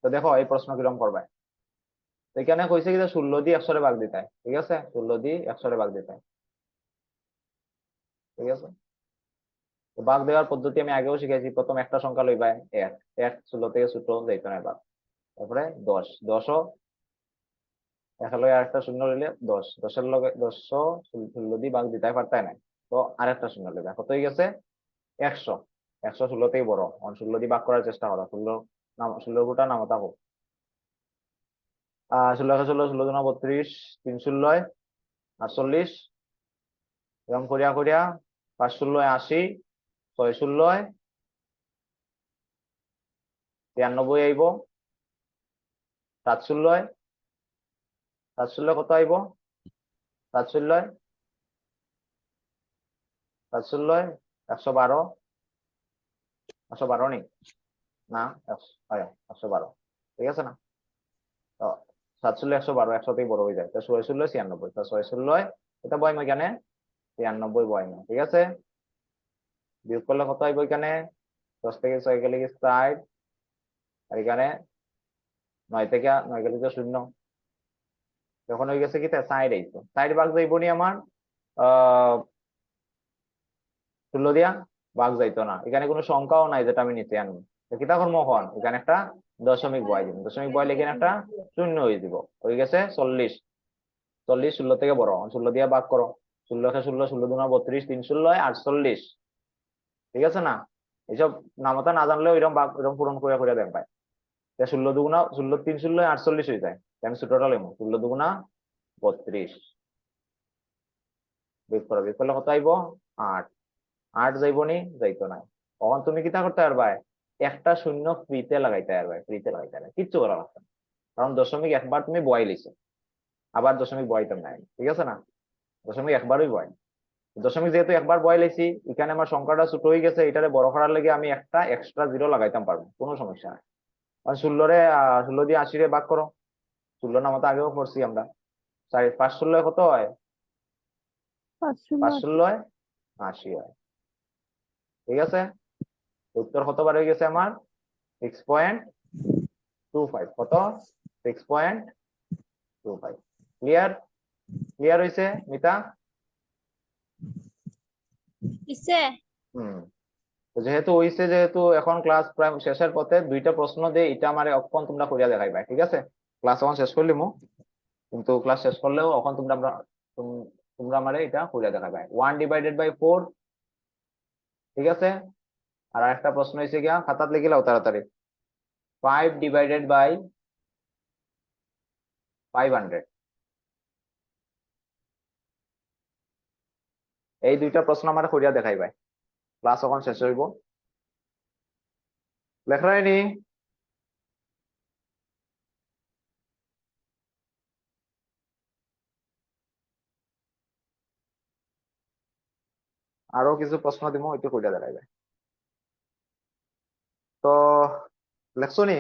তো দেখো এই প্রশ্ন কিরকম করবে। এখানে কইছে কি 16 দিয়ে 100 ভাগ দিতে হয়, ঠিক আছে, 16 দিয়ে 100 ভাগ দিতে হয়, ঠিক আছে। তো ভাগ দেওয়ার পদ্ধতি আমি আগেও শিখেছি। প্রথম একটা সংখ্যা লইবা এক, এক 16 থেকে ছোট যাইতো না ভাগ। তারপরে 10, 10ও একের লগে আরেকটা শূন্য লইলে 10, 10-এর লগে 10 16 দিয়ে ভাগ দিতে পারতাই না, তো আরেকটা শূন্য লইবা, কত হয়ে গেছে 100। 100 16 থেকে বড়, 16 দিয়ে ভাগ করার চেষ্টা করো, 16 নাম 16 গোটা নামতা হোক। 16 16 16 দুনা 32, 3 16 48, এরকম করিয়া করিয়া 5 16 80, 6 16 93 আইব, 7 16 7 16 কত আইব, 7 16 7 16 112, 112 নি না 112, ঠিক আছে না। তো 7 16 112, 100 থেকে বড় হয়ে যায়, তো 6 16 96, তো 6 16 এটা বয় এখানে 93 বয় না, ঠিক আছে। বিয়োগ করলে কত আইব এখানে, 10 থেকে 6 গেলে 60, আর এখানে 9 থেকে 9 গেলে 0, যখন হয়ে গেছে কি 60 আইতো, 60 ভাগ যাইব নি আমার 16 দিয়া ভাগ যাইতো না, এখানে কোনো সংখ্যাও নাই যেটা আমি নিতে আনবো, তো কিতা করবো এখন, এখানে একটা দশমিক বয় দিব, দশমিক বয় এখানে একটা শূন্য হয়ে দিব, হয়ে গেছে 40। 40 16 থেকে বড়, 16 দিয়ে ভাগ করো, 16 16 16 দুনা 32, 3 16 48, ঠিক আছে না। এইসব নামতা না জানলেও এরকম ভাগ এরকম পূরণ করে করে দেন ভাই। 16 দুগুণা 16 3 16 48 হয়ে যায়, আমি ছোটটা লইব, 16 দুগুণা 32, বিয়োগ করো, বিয়োগ করলে কত আইব 8। 8 যাইব নি, যাইতো না। তখন তুমি কিতা করতে পারবা, একটা শূন্য ফ্রিতে লাগাইতে পারবা, ফ্রিতে লাগাইতে পারবে, কিচ্ছু করা লাগবে না, কারণ দশমিক একবার তুমি বয় লিছো, আবার দশমিক বয়তাম নাই, ঠিক আছে না। দশমিক একবারই বয়, দশমিক যেহেতু একবার বয় লাইছি, এখানে আমার সংখ্যাটা ছোট হয়ে গেছে, এটারে বড় করার লেগে আমি একটা এক্সট্রা জিরো লাগাইতাম পারবো, কোনো সমস্যা নাই। আর 16 দিয়ে 80 ভাগ করো, 16 নামতা আগেও পড়ছি আমরা, 5 16 কত হয়, 5 16 80 হয়, ঠিক আছে। উত্তর কতবার হয়ে গেছে আমার 6.25, কত 6.25। ক্লিয়ার, ক্লিয়ার হয়েছে মিতা। যেহেতু হইছে, যেহেতু এখন ক্লাস প্রায় শেষের পথে, দুইটা প্রশ্ন দিয়ে এটা আমার অক্ষণ তোমরা করিয়া দেখাইবা, ঠিক আছে। ক্লাস এখন শেষ করলিমু, কিন্তু ক্লাস শেষ করলেও এখন তোমরা তোমরা আমারে এটা করিয়া দেখাইবা, 1/4, ঠিক আছে। আর একটা প্রশ্ন হয়েছে গিয়া, খাতাত লিখে লাও তাড়াতাড়ি, 5/500। এই দুইটা প্রশ্ন আমার করিয়া দেখাইবা, ক্লাস এখন শেষ হইব। লেখরাইনি আরো কিছু প্রশ্ন দিব, একটু করিয়া দেখাইবা। তো লেখছো নি?